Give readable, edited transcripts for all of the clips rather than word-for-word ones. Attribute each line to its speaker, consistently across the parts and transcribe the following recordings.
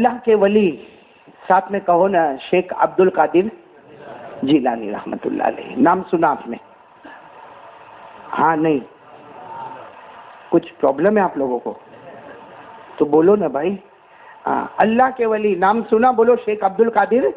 Speaker 1: اللہ کے ولی ساتھ میں کہو نا شیخ عبد القادر جیلانی رحمت اللہ علیہ. نام سنا آپ نے؟ ہاں نہیں؟ کچھ پرابلم ہے آپ لوگوں کو تو بولو نا بھائی. اللہ کے ولی نام سنا؟ بولو شیخ عبد القادر.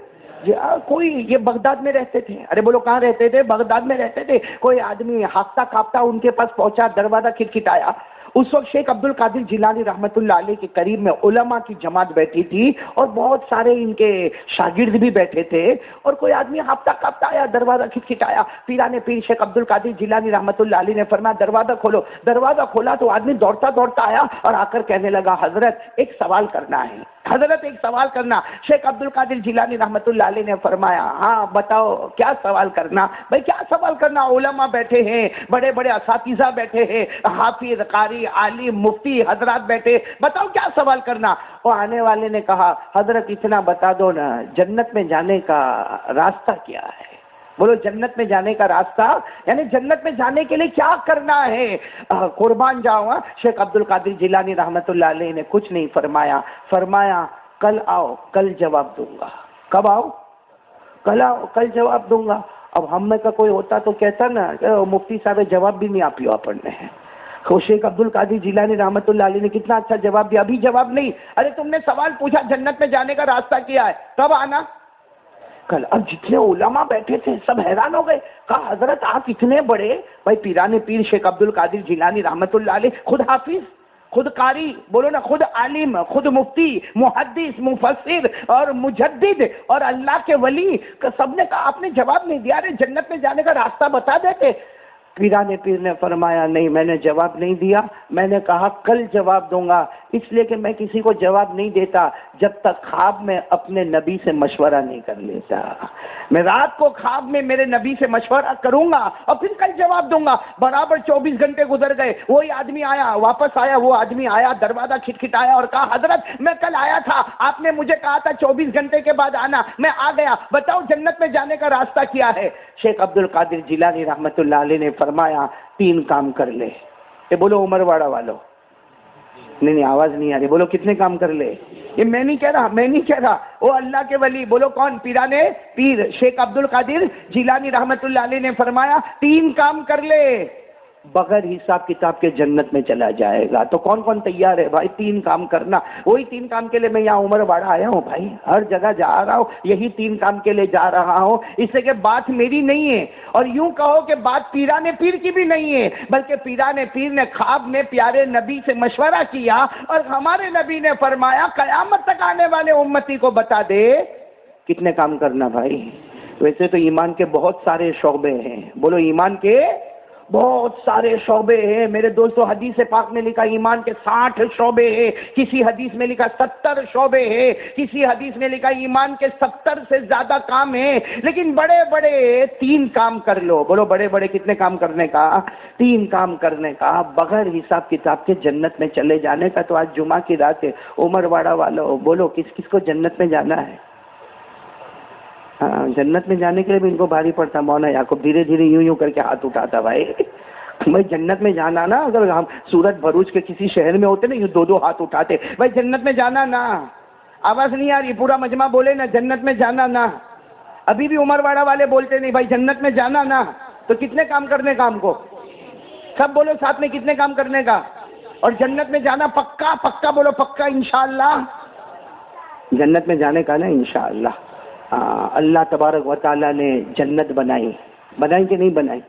Speaker 1: کوئی یہ بغداد میں رہتے تھے. ارے بولو کہاں رہتے تھے؟ بغداد میں رہتے تھے. کوئی آدمی ہافتہ کاپتا ان کے پاس پہنچا, دروازہ کھٹکھٹایا. اس وقت شیخ عبد القادر جیلانی رحمت اللہ علیہ کے قریب میں علماء کی جماعت بیٹھی تھی اور بہت سارے ان کے شاگرد بھی بیٹھے تھے. اور کوئی آدمی ہافتہ کاپتا آیا, دروازہ کھٹکھٹایا. پیرانے پیر شیخ عبد القادر جیلانی رحمت اللہ علیہ نے فرمایا دروازہ کھولو. دروازہ کھولا تو آدمی دوڑتا دوڑتا آیا اور آ کر کہنے لگا حضرت ایک سوال کرنا ہے, حضرت ایک سوال کرنا. شیخ عبد القادر جیلانی رحمت اللہ علیہ نے فرمایا ہاں بتاؤ کیا سوال کرنا. بھائی کیا سوال کرنا؟ علماء بیٹھے ہیں, بڑے بڑے اساتذہ بیٹھے ہیں, حافظ قاری عالم مفتی حضرات بیٹھے, بتاؤ کیا سوال کرنا. وہ آنے والے نے کہا حضرت اتنا بتا دو نا, جنت میں جانے کا راستہ کیا ہے؟ بولو جنت میں جانے کا راستہ, یعنی جنت میں جانے کے لیے کیا کرنا ہے؟ قربان جاؤں. شیخ عبد القادر جیلانی رحمت اللہ علیہ نے کچھ نہیں فرمایا. فرمایا کل آؤ کل جواب دوں گا. کب آؤ؟ کل آؤ کل جواب دوں گا. اب ہم میں کا کوئی ہوتا تو کہتا نا مفتی صاحب جواب بھی نہیں آپ ہوا پڑھنے ہیں. شیخ عبد القادر جیلانی رحمت اللہ علیہ نے کتنا اچھا جواب دیا. ابھی جواب نہیں. ارے تم نے سوال پوچھا جنت میں جانے کا راستہ کیا ہے, کب آنا؟ کل. اب جتنے علماء بیٹھے تھے سب حیران ہو گئے. کہا حضرت آپ اتنے بڑے, بھائی پیرانے پیر شیخ عبد القادر جیلانی رحمت اللہ علیہ خود حافظ, خود قاری, بولو نا خود عالم, خود مفتی, محدث, مفسر اور مجدد اور اللہ کے ولی, سب نے کہا آپ نے جواب نہیں دیا. ارے جنت میں جانے کا راستہ بتا دیتے. پیرانے پیر نے فرمایا نہیں میں نے جواب نہیں دیا, میں نے کہا کل جواب دوں گا. اس لیے کہ میں کسی کو جواب نہیں دیتا جب تک خواب میں اپنے نبی سے مشورہ نہیں کر لیتا. میں رات کو خواب میں میرے نبی سے مشورہ کروں گا اور پھر کل جواب دوں گا. برابر 24 گھنٹے گزر گئے, وہی آدمی آیا, واپس آیا. وہ آدمی آیا, دروازہ کھٹکھٹایا اور کہا حضرت میں کل آیا تھا, آپ نے مجھے کہا تھا 24 گھنٹے کے بعد آنا, میں آ گیا, بتاؤ جنت میں جانے کا راستہ کیا ہے؟ شیخ عبد القادر جیلانی رحمت اللہ علیہ نے فرمایا 3 کام کر لے. یہ بولو عمر واڑہ والو. نہیں آواز نہیں آ رہی. بولو کتنے کام کر لے؟ یہ میں نہیں کہہ رہا, وہ اللہ کے ولی. بولو کون؟ پیرانے پیر شیخ عبد القادر جیلانی رحمت اللہ علیہ نے فرمایا 3 کام کر لے, بغیر حساب کتاب کے جنت میں چلا جائے گا. تو کون کون تیار ہے بھائی 3 کام کرنا؟ وہی 3 کام کے لیے میں یہاں عمر واڑہ آیا ہوں بھائی, ہر جگہ جا رہا ہوں, یہی 3 کام کے لیے جا رہا ہوں. اس سے کہ بات میری نہیں ہے, اور یوں کہو کہ بات پیرانے پیر کی بھی نہیں ہے, بلکہ پیرانے پیر نے خواب میں پیارے نبی سے مشورہ کیا اور ہمارے نبی نے فرمایا قیامت تک آنے والے امتی کو بتا دے کتنے کام کرنا بھائی. ویسے تو ایمان کے بہت سارے شعبے ہیں. بولو ایمان کے بہت سارے شعبے ہیں میرے دوستو. حدیث پاک میں لکھا ایمان کے 60 شعبے ہیں, کسی حدیث میں لکھا 70 شعبے ہیں, کسی حدیث میں لکھا ایمان کے 70 سے زیادہ کام ہیں. لیکن بڑے بڑے 3 کام کر لو. بولو بڑے بڑے کتنے کام کرنے کا؟ 3 کام کرنے کا, بغیر حساب کتاب کے جنت میں چلے جانے کا. تو آج جمعہ کی رات ہے, عمر واڑہ والو بولو کس کس کو جنت میں جانا ہے؟ جنت میں جانے کے لیے بھی ان کو بھاری پڑتا. مولانا یعقوب دھیرے دھیرے یوں کر کے ہاتھ اٹھاتا. بھائی جنت میں جانا نا, اگر ہم سورت بھروچ کے کسی شہر میں ہوتے نا یوں 2 ہاتھ اٹھاتے. بھائی جنت میں جانا نا. آواز نہیں آ رہی؟ پورا مجمع بولے نا جنت میں جانا نا. ابھی بھی عمر واڑہ والے بولتے نہیں بھائی جنت میں جانا نا. تو کتنے کام کرنے کا ہم کو؟ سب بولو ساتھ میں کتنے کام کرنے کا؟ اور جنت میں جانا پکا پکا, بولو پکا انشاءاللہ. جنت میں جانے کا نا انشاءاللہ. اللہ تبارک و تعالیٰ نے جنت بنائی کہ نہیں بنائی؟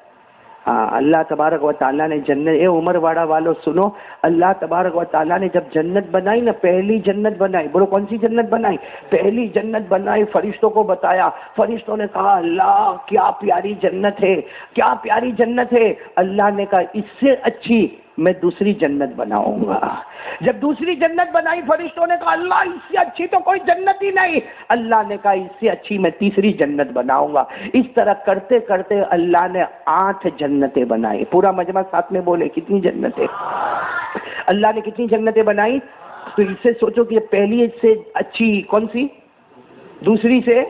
Speaker 1: اللہ تبارک و تعالیٰ نے جنت, اے عمر واڑہ والو سنو, اللہ تبارک و تعالیٰ نے جب جنت بنائی نا, پہلی جنت بنائی. بولو کون سی جنت بنائی؟ پہلی جنت بنائی. فرشتوں کو بتایا, فرشتوں نے کہا اللہ کیا پیاری جنت ہے, کیا پیاری جنت ہے. اللہ نے کہا اس سے اچھی میں دوسری جنت بناؤں گا. جب دوسری جنت بنائی فرشتوں نے کہا اللہ اس سے اچھی تو کوئی جنت ہی نہیں. اللہ نے کہا اس سے اچھی میں تیسری جنت بناؤں گا. اس طرح کرتے کرتے اللہ نے 8 جنتیں بنائی. پورا مجمع ساتھ میں بولے کتنی جنتیں؟ اللہ نے کتنی جنتیں بنائی؟ تو اس سے سوچو کہ پہلی سے اچھی کون سی, دوسری سے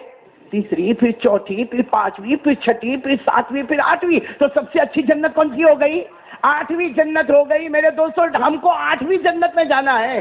Speaker 1: تیسری, پھر چوتھی, پھر 5ویں, پھر 6ٹھی, پھر 7ویں, پھر 8ویں. تو سب سے اچھی جنت کون سی ہو گئی؟ 8ویں جنت ہو گئی. میرے دوستوں ہم کو 8ویں جنت میں جانا ہے.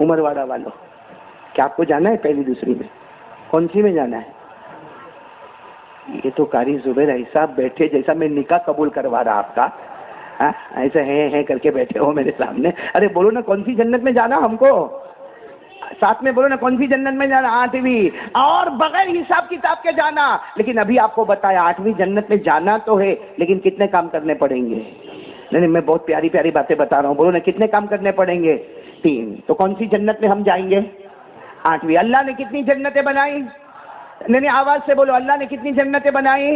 Speaker 1: عمر واڑہ والوں کیا آپ کو جانا ہے پہلی دوسری میں؟ کون سی میں جانا ہے؟ یہ تو قاری زبیر علی صاحب بیٹھے جیسا میں نکاح قبول کروا رہا آپ کا، ایسے ہیں کر کے بیٹھے ہو میرے سامنے. ارے بولو نا کون سی جنت میں جانا ہم کو، ساتھ میں بولو نا کون سی جنت میں جانا؟ 8ویں، اور بغیر حساب کتاب کے جانا. لیکن ابھی آپ کو بتایا 8ویں جنت میں جانا تو ہے، لیکن کتنے کام کرنے پڑیں گے؟ نہیں میں بہت پیاری پیاری باتیں بتا رہا ہوں، بولو نا کتنے کام کرنے پڑیں گے؟ 3. تو کون سی جنت میں ہم جائیں گے؟ 8ویں. اللہ نے کتنی جنتیں بنائی؟ نہیں آواز سے بولو، اللہ نے کتنی جنتیں بنائی؟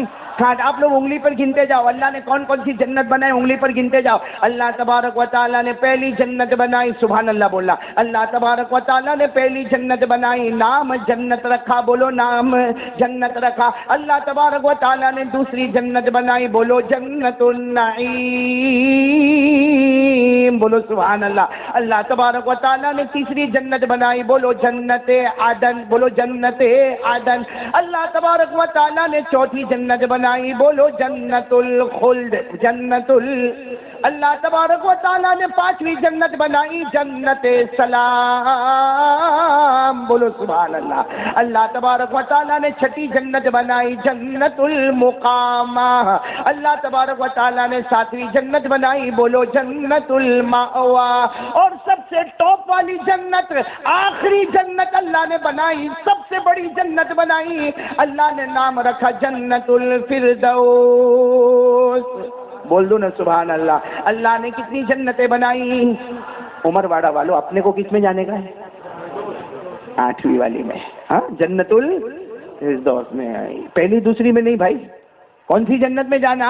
Speaker 1: آپ لوگ انگلی پر گنتے جاؤ، اللہ نے کون کون سی جنت بنائی انگلی پر گنتے جاؤ. اللہ تبارک و تعالیٰ نے پہلی جنت بنائی، سبحان اللہ بولا. اللہ تبارک و تعالیٰ نے پہلی جنت بنائی، نام جنت رکھا، بولو نام جنت رکھا. اللہ تبارک و تعالیٰ نے دوسری جنت بنائی، بولو جنت النعیم، بولو سبحان اللہ. اللہ تبارک و تعالیٰ نے تیسری جنت بنائی، بولو جنت عدن، بولو جنت عدن. اللہ تبارک و تعالیٰ نے چوتھی جنت بنائی، بولو جنت الخلد، اللہ تبارک و تعالیٰ نے 5ویں جنت بنائی، جنت سلام، بولو سبحان اللہ. اللہ تبارک و تعالیٰ نے 6ٹھی جنت بنائی، جنت المقامہ. اللہ تبارک و تعالیٰ نے 7ویں جنت بنائی، بولو جنت المأوى. اور سب سے ٹاپ والی جنت، آخری جنت اللہ نے بنائی، سب سے بڑی جنت بنائی، اللہ نے نام رکھا جنت الفردوس. بول دو نا سبحان اللہ. اللہ نے کتنی جنتیں بنائی؟ عمر واڑہ والوں اپنے کو کس میں جانے کا ہے؟ 8ویں والی میں. ہاں جنت الفردوس میں. پہلی دوسری میں نہیں بھائی. کون سی جنت میں جانا؟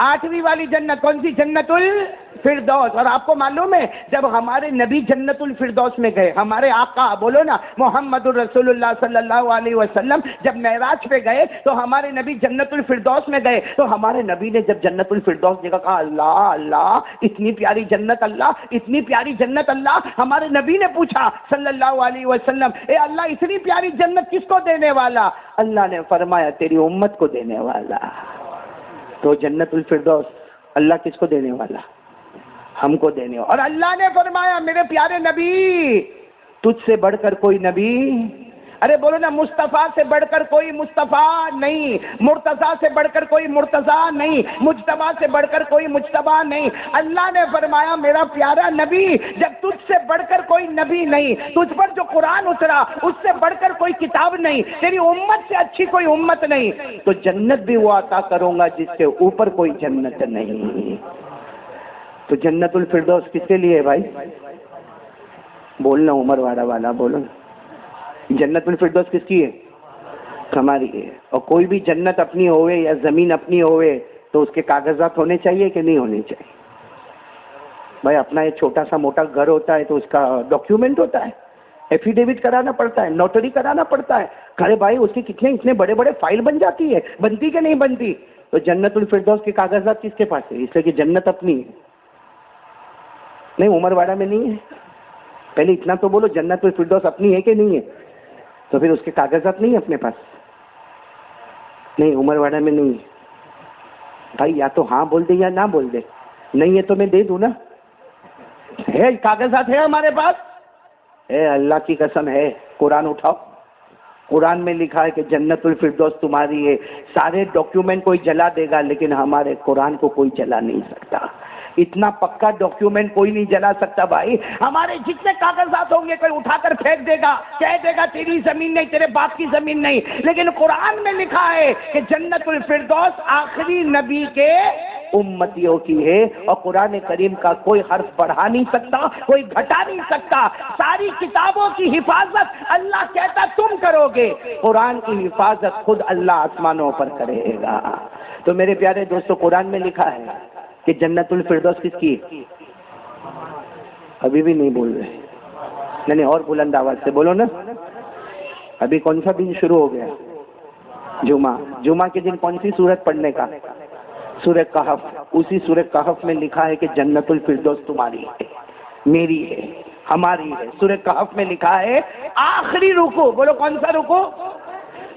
Speaker 1: 8ویں والی جنت. کون سی؟ جنت الفردوس. اور آپ کو معلوم ہے جب ہمارے نبی جنت الفردوس میں گئے، ہمارے آقا بولو نا محمد الرسول اللہ صلی اللہ علیہ وسلم جب معراج پہ گئے تو ہمارے نبی جنت الفردوس میں گئے. تو ہمارے نبی نے جب جنت الفردوس دیکھا کہا اللہ اللہ اتنی پیاری جنت، اللہ اتنی پیاری جنت. اللہ ہمارے نبی نے پوچھا صلی اللہ علیہ وسلم، اے اللہ اتنی پیاری جنت کس کو دینے والا؟ اللہ نے فرمایا تیری امت کو دینے والا. تو جنت الفردوس اللہ کس کو دینے والا؟ ہم کو دینے والا. اور اللہ نے فرمایا میرے پیارے نبی تجھ سے بڑھ کر کوئی نبی، ارے بولو نا مصطفیٰ سے بڑھ کر کوئی مصطفیٰ نہیں، مرتضیٰ سے بڑھ کر کوئی مرتضیٰ نہیں، مجتبیٰ سے بڑھ کر کوئی مجتبیٰ نہیں. اللہ نے فرمایا میرا پیارا نبی جب تجھ سے بڑھ کر کوئی نبی نہیں، تجھ پر جو قرآن اترا اس سے بڑھ کر کوئی کتاب نہیں، تیری امت سے اچھی کوئی امت نہیں، تو جنت بھی وہ عطا کروں گا جس سے اوپر کوئی جنت نہیں. تو جنت الفردوس کس کے لیے ہے بھائی؟ بولنا عمر واڑہ والا بولو. جنت الفردوس کس کی ہے؟ ہماری ہے. اور کوئی بھی جنت اپنی ہوئے یا زمین اپنی ہوئے تو اس کے کاغذات ہونے چاہیے کہ نہیں ہونے چاہیے؟ بھائی اپنا ایک چھوٹا سا موٹا گھر ہوتا ہے تو اس کا ڈاکیومنٹ ہوتا ہے، ایفیڈیوٹ کرانا پڑتا ہے، نوٹری کرانا پڑتا ہے. ارے بھائی اس کی اتنے بڑے بڑے فائل بن جاتی ہے، بنتی کہ نہیں بنتی؟ تو جنت الفردوس کے کاغذات کس کے پاس ہے؟ اس لیے کہ جنت اپنی ہے. نہیں عمر واڑہ میں نہیں ہے. پہلے اتنا تو بولو جنت الفردوس اپنی ہے کہ نہیں ہے؟ تو پھر اس کے کاغذات نہیں اپنے پاس؟ نہیں عمر واڑہ میں نہیں ہے. بھائی یا تو ہاں بول دے یا نہ بول دے. نہیں ہے تو میں دے دوں نا. ہے کاغذات ہے ہمارے پاس. اے اللہ کی قسم ہے. قرآن اٹھاؤ. قرآن میں لکھا ہے کہ جنت الفردوس تمہاری ہے. سارے ڈاکیومنٹ کوئی جلا دے گا لیکن ہمارے قرآن کو کوئی جلا نہیں سکتا. اتنا پکا ڈاکیومنٹ کوئی نہیں جلا سکتا بھائی. ہمارے جتنے کاغذات ہوں گے کوئی اٹھا کر پھینک دے گا، کہہ دے گا تیری زمین نہیں، تیرے باپ کی زمین نہیں. لیکن قرآن میں لکھا ہے کہ جنت الفردوس آخری نبی کے امتیوں کی ہے. اور قرآن کریم کا کوئی حرف بڑھا نہیں سکتا، کوئی گھٹا نہیں سکتا. ساری کتابوں کی حفاظت اللہ کہتا تم کرو گے، قرآن کی حفاظت خود اللہ آسمانوں پر کرے گا. تو میرے پیارے دوستو قرآن میں لکھا ہے کہ جنت الفردوس کس کی؟ ابھی بھی نہیں بول رہے. نہیں اور بلند آواز سے بولو نا. ابھی کون سا دن شروع ہو گیا؟ جمعہ. جمعہ کے دن کون سی سورت پڑھنے کا؟ سورہ کہف. اسی سورہ کہف میں لکھا ہے کہ جنت الفردوس تمہاری ہے، میری ہے، ہماری ہے. سورہ کہف میں لکھا ہے آخری رکوع، بولو کون سا رکوع؟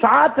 Speaker 1: 7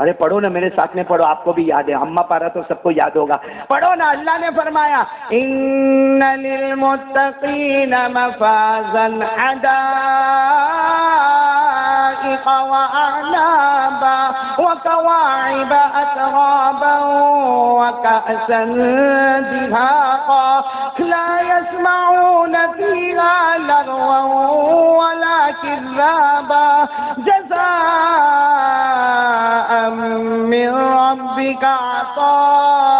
Speaker 1: ارے پڑھو نا میرے ساتھ میں پڑھو، آپ کو بھی یاد ہے، اما پارا تو سب کو یاد ہوگا، پڑھو نا۔ اللہ نے فرمایا ان للمتقین مفازا حدائق واعنابا وکواعب اترابا وکأسا دہاقا لا يسمعون فيها لغوا ولا كذابا جزاء من ربك عطاء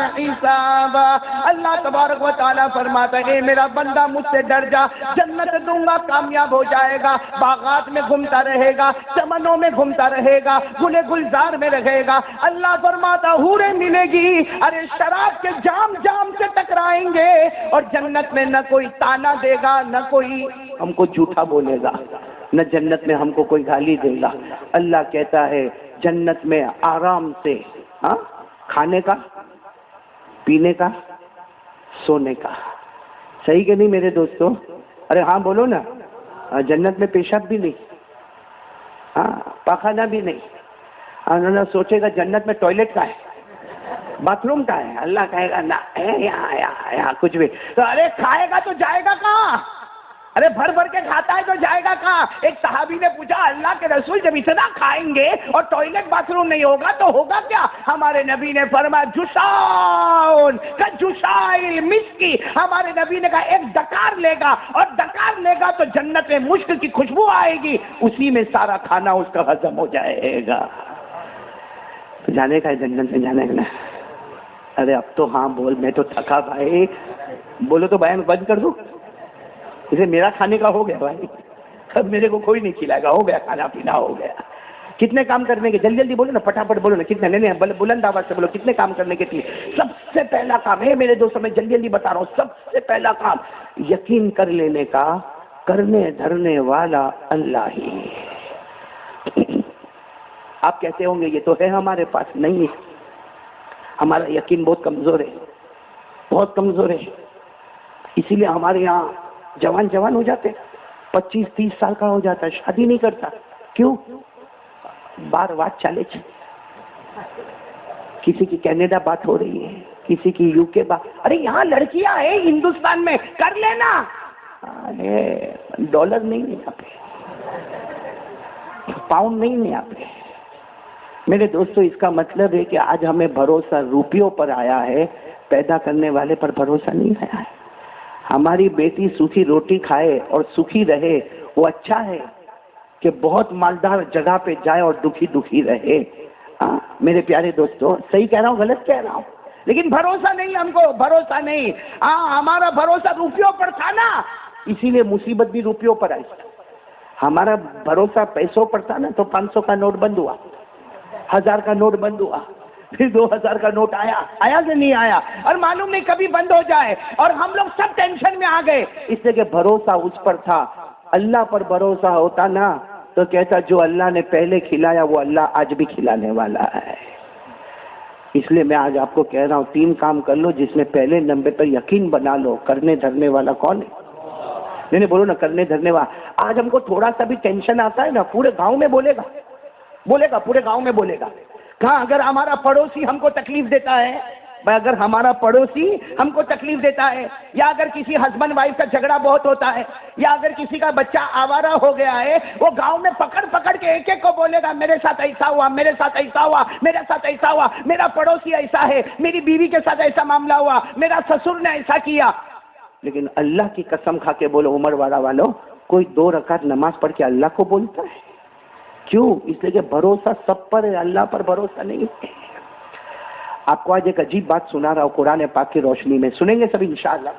Speaker 1: حسابا۔ اللہ تبارک و تعالیٰ فرماتا ہے اے میرا بندہ مجھ سے ڈر جا، جنت دوں گا، کامیاب ہو جائے گا، باغات میں گھومتا رہے گا، چمنوں میں گھومتا رہے گا، گلے گلزار میں رہے گا۔ اللہ فرماتا حوریں ملے گی، ارے شراب کے جام جام سے ٹکرائیں گے، اور جنت میں نہ کوئی تانا دے گا، نہ کوئی ہم کو جھوٹا بولے گا، نہ جنت میں ہم کو کوئی گالی دے گا۔ اللہ کہتا ہے جنت میں آرام سے کھانے کا، پینے کا، سونے کا۔ صحیح کہ نہیں میرے دوستو؟ ارے ہاں بولو نا۔ جنت میں پیشاب بھی نہیں، پاخانہ بھی نہیں۔ انہوں سوچے گا جنت میں ٹوائلٹ کا ہے، باتھ روم کا ہے، اللہ کہے گا نہ یہاں کچھ بھی۔ تو ارے کھائے گا تو جائے گا کہاں؟ ارے بھر بھر کے کھاتا ہے تو جائے گا کہاں؟ ایک صحابی نے پوچھا اللہ کے رسول جب اتنا کھائیں گے اور ٹوائلٹ باتھ روم نہیں ہوگا تو ہوگا کیا؟ ہمارے نبی نے فرمایا جشاؤن کجشائل مسکی، ہمارے نبی نے کہا ایک ڈکار لے گا اور ڈکار لے گا تو جنت میں مشک کی خوشبو آئے گی، اسی میں سارا کھانا اس کا ہضم ہو جائے گا۔ تو جانے کا ہے جنت میں جانے کا نا؟ ارے اب تو ہاں بول، میں تو تھکا بھائی، بولو تو بھائی میں بند کر دوں؟ اسے میرا کھانے کا ہو گیا بھائی، اب میرے کو کوئی نہیں کھلائے گا، ہو گیا کھانا پینا ہو گیا۔ کتنے کام کرنے کے، جلدی جلدی بولو نا، پٹافٹ بولو نا، کتنے؟ نہیں بلند آواز سے بولو، کتنے کام کرنے کے تھے؟ سب سے پہلا کام ہے میرے دوستوں، میں جلدی جلدی بتا رہا ہوں، سب سے پہلا کام یقین کر لینے کا، کرنے دھرنے والا اللہ ہی۔ آپ کہتے ہوں گے یہ تو ہے ہمارے پاس، نہیں ہے، ہمارا یقین بہت کمزور ہے، بہت کمزور ہے، اسی لیے ہمارے یہاں جوان ہو جاتے، 25-30 سال کا ہو جاتا ہے، شادی نہیں کرتا۔ کیوں؟ بار بات چالے کسی کی کینیڈا بات ہو رہی ہے، کسی کی یو کے بات، ارے یہاں لڑکیاں ہیں ہندوستان میں، کر لینا۔ ارے ڈالر نہیں ہے یہاں پہ، پاؤنڈ نہیں ہے یہاں پہ۔ میرے دوستو اس کا مطلب ہے کہ آج ہمیں بھروسہ روپیوں پر آیا ہے، پیدا کرنے والے پر بھروسہ نہیں آیا ہے۔ ہماری بیٹی سوکھی روٹی کھائے اور سوکھی رہے، وہ اچھا ہے کہ بہت مالدار جگہ پہ جائے اور دکھی دکھی رہے۔ میرے پیارے دوستو صحیح کہہ رہا ہوں غلط کہہ رہا ہوں؟ لیکن بھروسہ نہیں، ہم کو بھروسہ نہیں۔ ہمارا بھروسہ روپیوں پر تھا نا، اسی لیے مصیبت بھی روپیوں پر آئی۔ ہمارا بھروسہ پیسوں پر تھا نا تو 500 کا نوٹ بند ہوا، 1000 کا نوٹ بند ہوا، پھر 2000 کا نوٹ آیا کہ نہیں آیا، اور معلوم نہیں کبھی بند ہو جائے، اور ہم لوگ سب ٹینشن میں آ گئے، اس لیے کہ بھروسہ اس پر تھا۔ اللہ پر بھروسہ ہوتا نا تو کہتا جو اللہ نے پہلے کھلایا وہ اللہ آج بھی کھلانے والا ہے۔ اس لیے میں آج آپ کو کہہ رہا ہوں 3 کام کر لو جس میں پہلے نمبر پر یقین بنا لو، کرنے دھرنے والا کون ہے؟ نہیں بولو نا، کرنے دھرنے والا۔ آج ہم کو تھوڑا سا بھی ٹینشن آتا ہے نا، پورے گاؤں میں بولے گا، پورے گاؤں میں بولے گا۔ کہاں اگر ہمارا پڑوسی ہم کو تکلیف دیتا ہے، اگر ہمارا پڑوسی ہم کو تکلیف دیتا ہے، یا اگر کسی ہسبینڈ وائف کا جھگڑا بہت ہوتا ہے، یا اگر کسی کا بچہ آوارہ ہو گیا ہے، وہ گاؤں میں پکڑ کے ایک ایک کو بولے گا میرے ساتھ ایسا ہوا، میرے ساتھ ایسا ہوا، میرے ساتھ ایسا ہوا، میرا پڑوسی ایسا ہے، میری بیوی کے ساتھ ایسا معاملہ ہوا، میرا سسر نے ایسا کیا۔ لیکن اللہ کی قسم کھا کے بولو عمر والا والوں، کوئی 2 رکعت نماز پڑھ کے اللہ کو بولتا ہے؟ کیوں؟ اس لیے کہ بھروسہ سب پر ہے، اللہ پر بھروسہ نہیں ہے۔ آپ کو آج ایک عجیب بات سنا رہا ہوں قرآن پاک کی روشنی میں، سنیں گے سب انشاءاللہ۔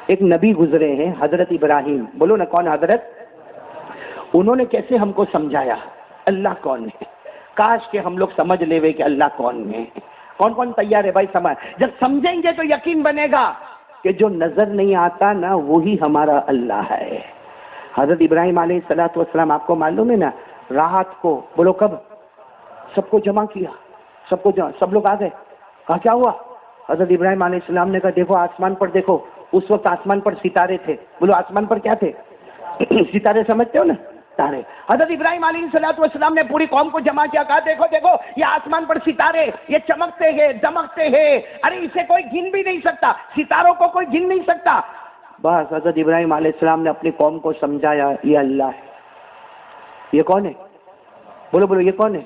Speaker 1: ایک نبی گزرے ہیں حضرت ابراہیم، بولو نا کون حضرت؟ انہوں نے کیسے ہم کو سمجھایا اللہ کون ہے۔ کاش کہ ہم لوگ سمجھ لے کہ اللہ کون ہے۔ کون کون تیار ہے بھائی سمجھ؟ جب سمجھیں گے تو یقین بنے گا کہ جو نظر نہیں آتا نا وہی ہمارا اللہ ہے۔ حضرت ابراہیم علیہ السلام آپ کو معلوم ہے نا، رات کو، بولو کب، سب کو جمع کیا، سب لوگ آ گئے، کہا کیا ہوا؟ حضرت ابراہیم علیہ السلام نے کہا دیکھو آسمان پر دیکھو، اس وقت آسمان پر ستارے تھے، بولو آسمان پر کیا تھے؟ ستارے سمجھتے ہو نا، ستارے. حضرت ابراہیم علیہ السلام نے پوری قوم کو جمع کیا, کہا دیکھو دیکھو یہ آسمان پر ستارے, یہ چمکتے ہیں دمکتے ہیں, ارے اسے کوئی گن بھی نہیں سکتا, ستاروں کو کوئی گن نہیں سکتا. بس حضرت ابراہیم علیہ السلام نے اپنی قوم کو سمجھایا یہ اللہ ہے. یہ کون ہے؟ بولو بولو یہ کون ہے؟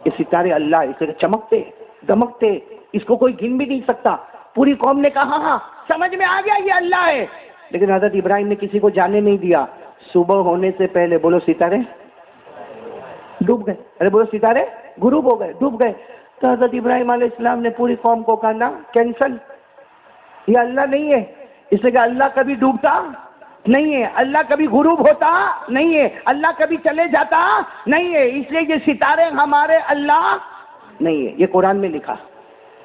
Speaker 1: یہ ستارے اللہ ہے, اسے چمکتے دمکتے, اس کو کوئی گن بھی نہیں سکتا. پوری قوم نے کہا ہاں سمجھ میں آ گیا یہ اللہ ہے. لیکن حضرت ابراہیم نے کسی کو جانے نہیں دیا. صبح ہونے سے پہلے بولو ستارے ڈوب گئے, ارے بولو ستارے غروب ہو گئے, ڈوب گئے. تو حضرت ابراہیم علیہ السلام نے پوری قوم کو کہا نا کینسل, یہ اللہ نہیں ہے. اس لیے کہ اللہ کبھی ڈوبتا نہیں ہے, اللہ کبھی غروب ہوتا نہیں ہے, اللہ کبھی چلے جاتا نہیں ہے. اس لیے یہ ستارے ہمارے اللہ نہیں ہے. یہ قرآن میں لکھا,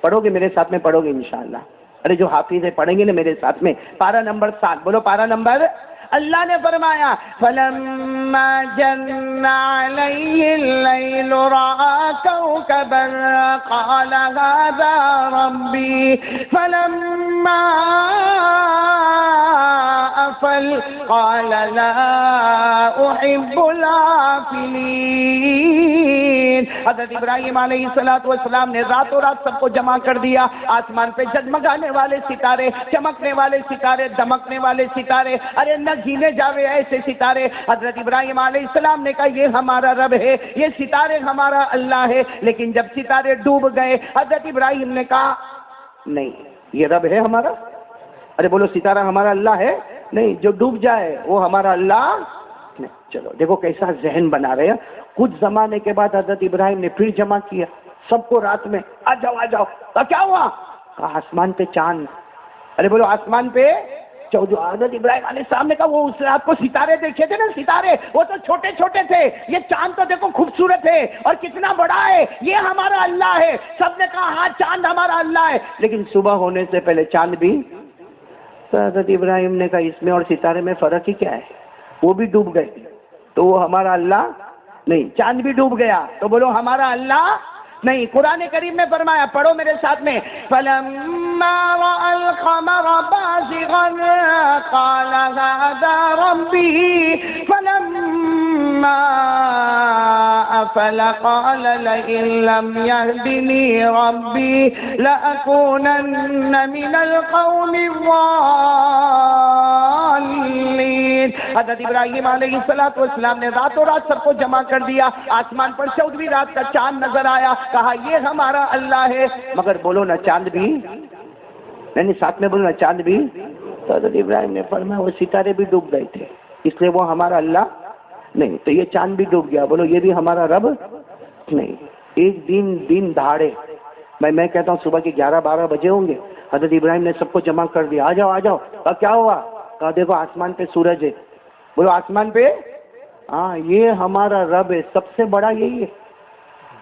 Speaker 1: پڑھو گے میرے ساتھ میں, پڑھو گے انشاءاللہ. ارے جو حافظ ہے پڑھیں گے نا میرے ساتھ میں. پارہ نمبر 7, بولو پارہ نمبر. اللہ نے فرمایا فلما جن علیہ اللیل رأى کوکبا قال هذا ربی فلما افل قال لا احب الآفلین. حضرت ابراہیم علیہ السلام نے راتوں رات سب کو جمع کر دیا. آسمان پہ جگمگانے والے ستارے, چمکنے والے ستارے, دمکنے والے ستارے, ارے نہ گینے جاوے ایسے ستارے. حضرت ابراہیم علیہ السلام نے کہا یہ ہمارا رب ہے, یہ ستارے ہمارا اللہ ہے. لیکن جب ستارے ڈوب گئے حضرت ابراہیم نے کہا نہیں یہ رب ہے ہمارا. ارے بولو ستارہ ہمارا اللہ ہے نہیں, جو ڈوب جائے وہ ہمارا اللہ نہیں. چلو دیکھو کیسا ذہن بنا رہے ہیں. کچھ زمانے کے بعد حضرت ابراہیم نے پھر جمع کیا سب کو رات میں, آ جاؤ آ جاؤ. کیا ہوا؟ کہا آسمان پہ چاند. ارے بولو آسمان پہ جو حضرت ابراہیم علیہ السلام نے کہا وہ اس رات کو ستارے دیکھے تھے نا, ستارے وہ تو چھوٹے چھوٹے تھے, یہ چاند تو دیکھو خوبصورت ہے اور کتنا بڑا ہے, یہ ہمارا اللہ ہے. سب نے کہا ہاں چاند ہمارا اللہ ہے. لیکن صبح ہونے سے پہلے چاند بھی. تو حضرت ابراہیم نے کہا اس میں اور ستارے میں فرق ہی کیا ہے, وہ بھی ڈوب گئے تو وہ ہمارا اللہ نہیں. چاند بھی ڈوب گیا تو بولو ہمارا اللہ نہیں. قرآن کریم میں فرمایا, پڑھو میرے ساتھ میں, فَلَمَّا رَأَى الْقَمَرَ بَازِغًا قَالَ هَذَا رَبِّي فَلَمَّا أَفَلَ قَالَ لَئِن لَّمْ يَهْدِنِي رَبِّي لَأَكُونَنَّ مِنَ الْقَوْمِ الضَّالِّينَ. حضرت ابراہیم علیہ السلام نے راتوں رات سب کو جمع کر دیا. آسمان پر 14ویں رات کا چاند نظر آیا, کہا یہ ہمارا اللہ ہے. مگر بولو نا چاند بھی نہیں, ساتھ میں بولو نا چاند بھی. تو حضرت ابراہیم نے فرمایا وہ ستارے بھی ڈوب گئے تھے اس لیے وہ ہمارا اللہ نہیں. تو یہ چاند بھی ڈوب گیا, بولو یہ بھی ہمارا رب نہیں. ایک دن دہاڑے میں کہتا ہوں صبح کے 11-12 بجے ہوں گے, حضرت ابراہیم نے سب کو جمع کر دیا, آ جاؤ آ جاؤ. کہا کیا ہوا؟ کہا دیکھو آسمان پہ سورج ہے. بولو آسمان پہ, ہاں یہ ہمارا رب ہے, سب سے بڑا یہی ہے.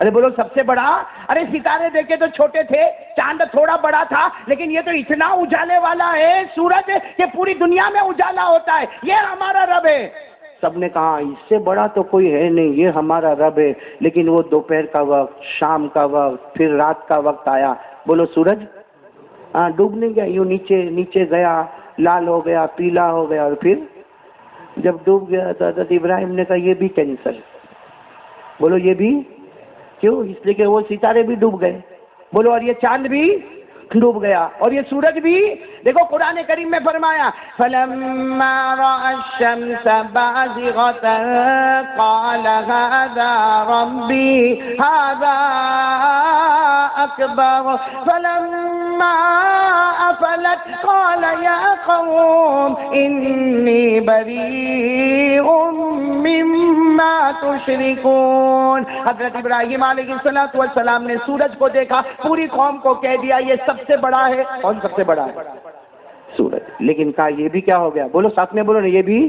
Speaker 1: ارے بولو سب سے بڑا. ارے ستارے دیکھے تو چھوٹے تھے, چاند تھوڑا بڑا تھا, لیکن یہ تو اتنا اجالے والا ہے سورج کہ پوری دنیا میں اجالا ہوتا ہے, یہ ہمارا رب ہے. سب نے کہا اس سے بڑا تو کوئی ہے نہیں, یہ ہمارا رب ہے. لیکن وہ دوپہر کا وقت, شام کا وقت, پھر رات کا وقت آیا. بولو سورج ہاں ڈوب نہیں گیا, یوں نیچے نیچے گیا, لال ہو گیا, پیلا ہو گیا, اور پھر جب ڈوب گیا تو حضرت ابراہیم نے کہا یہ بھی کینسل. بولو یہ بھی کیوں؟ اس لیے کہ وہ ستارے بھی ڈوب گئے. بولو اور یہ چاند بھی ڈوب گیا اور یہ سورج بھی. دیکھو قرآن کریم میں فرمایا فَلَمَّا رَأَى الشَّمْسَ بَازِغَةً قَالَ هَذَا رَبِّي هَذَا أَكْبَرُ فَلَمَّا أَفَلَتْ قَالَ يَا قَوْمِ إِنِّي بَرِيءٌ مِّمَّا تُشْرِكُونَ. حضرت ابراہیم علیہ السلام نے سورج کو دیکھا, پوری قوم کو کہہ دیا یہ سب سے بڑا ہے. کون سب سے بڑا ہے؟ سورج. لیکن کہا یہ بھی کیا ہو گیا؟ بولو ساتھ میں بولو نا یہ بھی.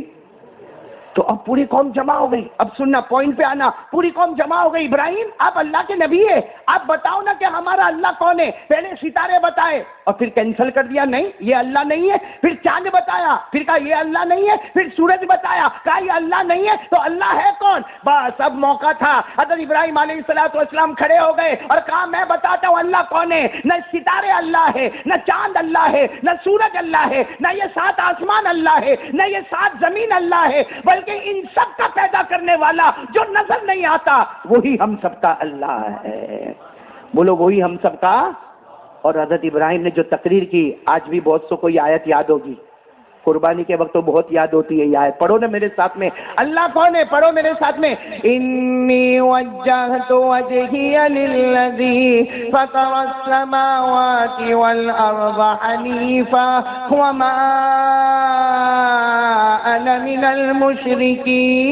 Speaker 1: تو اب پوری قوم جمع ہو گئی. اب سننا, پوائنٹ پہ آنا. پوری قوم جمع ہو گئی. ابراہیم آپ اللہ کے نبی ہے, آپ بتاؤ نا کہ ہمارا اللہ کون ہے. پہلے ستارے بتائے اور پھر کینسل کر دیا, نہیں یہ اللہ نہیں ہے. پھر چاند بتایا, پھر کہا یہ اللہ نہیں ہے. پھر سورج بتایا, کہا یہ اللہ نہیں ہے. تو اللہ ہے کون؟ بس اب موقع تھا. حضرت ابراہیم علیہ السلام کھڑے ہو گئے اور کہا میں بتاتا ہوں اللہ کون ہے. نہ ستارے اللہ ہے, نہ چاند اللہ ہے, نہ سورج اللہ ہے, نہ یہ 7 آسمان اللہ ہے, نہ یہ 7 زمین اللہ ہے, بلکہ بلکہ ان سب کا پیدا کرنے والا جو نظر نہیں آتا وہی ہم سب کا اللہ ہے. بولو وہی ہم سب کا. اور حضرت ابراہیم نے جو تقریر کی آج بھی بہت سو کو یہ آیت یاد ہوگی. قربانی کے وقت تو بہت یاد ہوتی ہے یہ آیت. پڑھو نا میرے ساتھ میں. اللہ کون ہے؟ پڑھو میرے ساتھ میں. انی وجہت وجہی للذی فطر السماوات والارض حنیفا وما انا من المشرکین.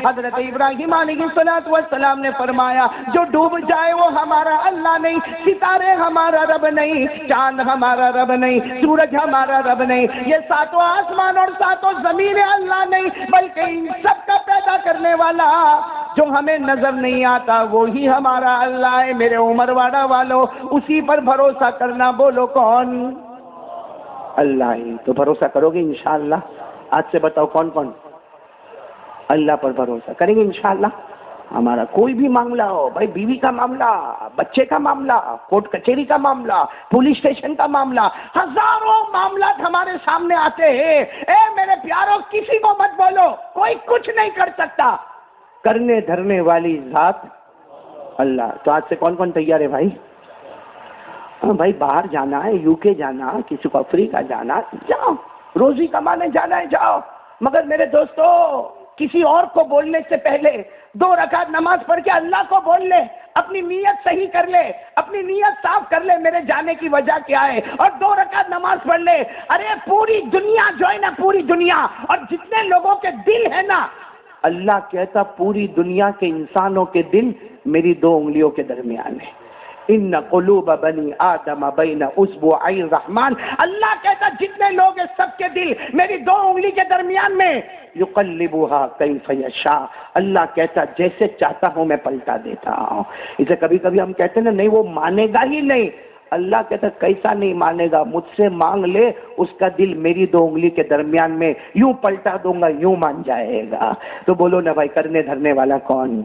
Speaker 1: حضرت ابراہیم علیہ السلام نے فرمایا جو ڈوب جائے وہ ہمارا اللہ نہیں، ستارے ہمارا رب نہیں، چاند ہمارا رب نہیں، سورج ہمارا رب نہیں، یہ ساتوں آسمان اور ساتوں زمین اللہ نہیں، بلکہ ان سب کا پیدا کرنے والا جو ہمیں نظر نہیں آتا وہی ہمارا اللہ ہے. میرے عمر واڑہ والو اسی پر بھروسہ کرنا. بولو کون؟ اللہ ہی. تو بھروسہ کرو گے انشاءاللہ؟ آج سے بتاؤ کون کون اللہ پر بھروسہ کریں گے انشاءاللہ؟ ہمارا کوئی بھی معاملہ ہو، بھائی بیوی کا معاملہ، بچے کا معاملہ، کورٹ کچہری کا معاملہ، پولیس اسٹیشن کا معاملہ، ہزاروں معاملات ہمارے سامنے آتے ہیں. اے میرے پیاروں کسی کو مت بولو، کوئی کچھ نہیں کر سکتا. کرنے دھرنے والی ذات اللہ. تو آج سے کون کون تیار ہے بھائی؟ بھائی باہر جانا ہے، یو کے جانا، کسی کو افریقہ جانا، جاؤ. روزی کمانے جانا ہے جاؤ. مگر میرے دوستو کسی اور کو بولنے سے پہلے 2 رکعت نماز پڑھ کے اللہ کو بول لے. اپنی نیت صحیح کر لے، اپنی نیت صاف کر لے میرے جانے کی وجہ کیا ہے، اور 2 رکعت نماز پڑھ لے. ارے پوری دنیا جو ہے نا، پوری دنیا اور جتنے لوگوں کے دل ہے نا، اللہ کہتا پوری دنیا کے انسانوں کے دل میری 2 انگلیوں کے درمیان ہے. ان قلوب بنی آدم بین اصبعی الرحمن. اللہ کہتا جتنے لوگ ہیں سب کے دل میری 2 انگلی کے درمیان میں. یقلبها کیف یشاء. اللہ کہتا جیسے چاہتا ہوں میں پلٹا دیتا ہوں. اسے کبھی کبھی ہم کہتے ہیں نا نہیں وہ مانے گا ہی نہیں. اللہ کہتا کیسا نہیں مانے گا؟ مجھ سے مانگ لے، اس کا دل میری 2 انگلی کے درمیان میں یوں پلٹا دوں گا، یوں مان جائے گا. تو بولو نا بھائی کرنے دھرنے والا کون؟